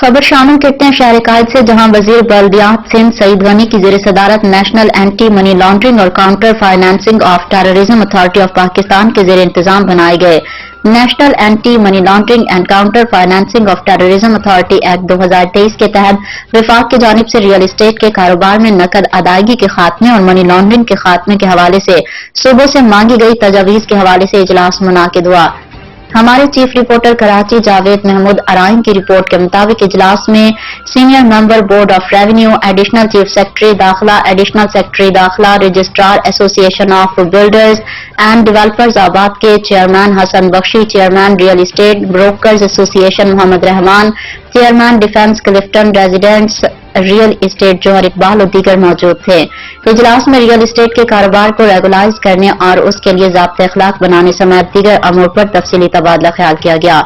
खबर शामिल करते हैं शहर कायद से, जहां वजीर बल्दियात सिंध सईद गनी की ज़ेर सदारत नेशनल एंटी मनी लॉन्ड्रिंग और counter financing of terrorism authority of Pakistan के ज़ेर इंतजाम बनाए गए national anti money laundering and counter financing of terrorism authority act 2023 के तहत विफाक की जानिब से रियल एस्टेट के कारोबार में नकद अदायगी के खात्मे और मनी लॉन्ड्रिंग के खात्मे के हवाले से सूबों से मांगी गई तजावीज़ के हवाले से इजलास मुनाकिद हुआ। हमारे चीफ रिपोर्टर कराची जावेद महमूद अराइन की रिपोर्ट के मुताबिक इजलास में senior member board of revenue, additional chief secretary दाखिला, एडिशनल सेक्रेटरी दाखिला, registrar association of builders and developers Abad के chairman Hasan Bakhshi, chairman real estate brokers association Mohammad Rahman, chairman defence Clifton residents real estate Jauhar Iqbal और दीगर मौजूद थे। इजलास में रियल एस्टेट के कारोबार को रेगुलाइज करने और उसके लिए ज़ाब्ते अखलाक बनाने समेत दीगर अमूर पर तफसीली तबादला ख्याल किया गया।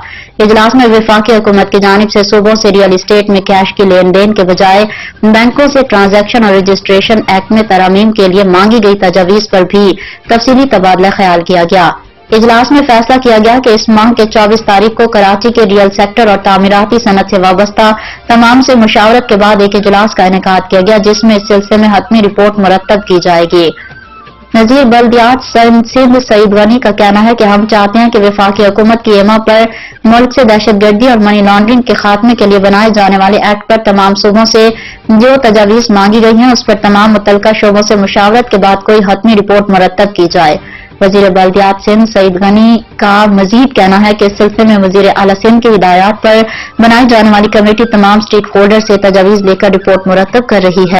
इजलास में वफाकी हुकूमत की जानिब से सूबों से रियल एस्टेट में कैश की लेन देन के बजाय बैंकों से ट्रांजैक्शन और रजिस्ट्रेशन एक्ट में तरमीम के लिए मांगी गई तजावीज़ पर भी तफसीली तबादला ख्याल किया गया। इजलास में फैसला किया गया कि इस माह के 24 तारीख को कराची के रियल सेक्टर और तामीराती सनत से वाबस्ता तमाम से मुशावरत के बाद एक इजलास का इनेकाद किया गया, जिसमें इस सिलसिले में हतमी रिपोर्ट मुरतब की जाएगी। नजीर बल्दियात सिंध सईद गनी का कहना है कि हम चाहते हैं कि वफाकी हुकूमत की एमा पर मुल्क से दहशतगर्दी और मनी लॉन्ड्रिंग के खात्मे के लिए बनाए जाने वाले एक्ट पर तमाम सूबों से जो तजावीज़ मांगी गई हैं उस पर तमाम मुतल्लिका शोबों से मुशावरत के बाद कोई हतमी रिपोर्ट मुरतब की जाए। वजीर बल्दियात सिंध सईद गनी का मजीद कहना है कि इस सिलसिले में वजीर आला सिंध की हिदायत पर बनाई जाने वाली कमेटी तमाम स्टेक होल्डर से तजावीज़ लेकर रिपोर्ट मुरतब कर रही है।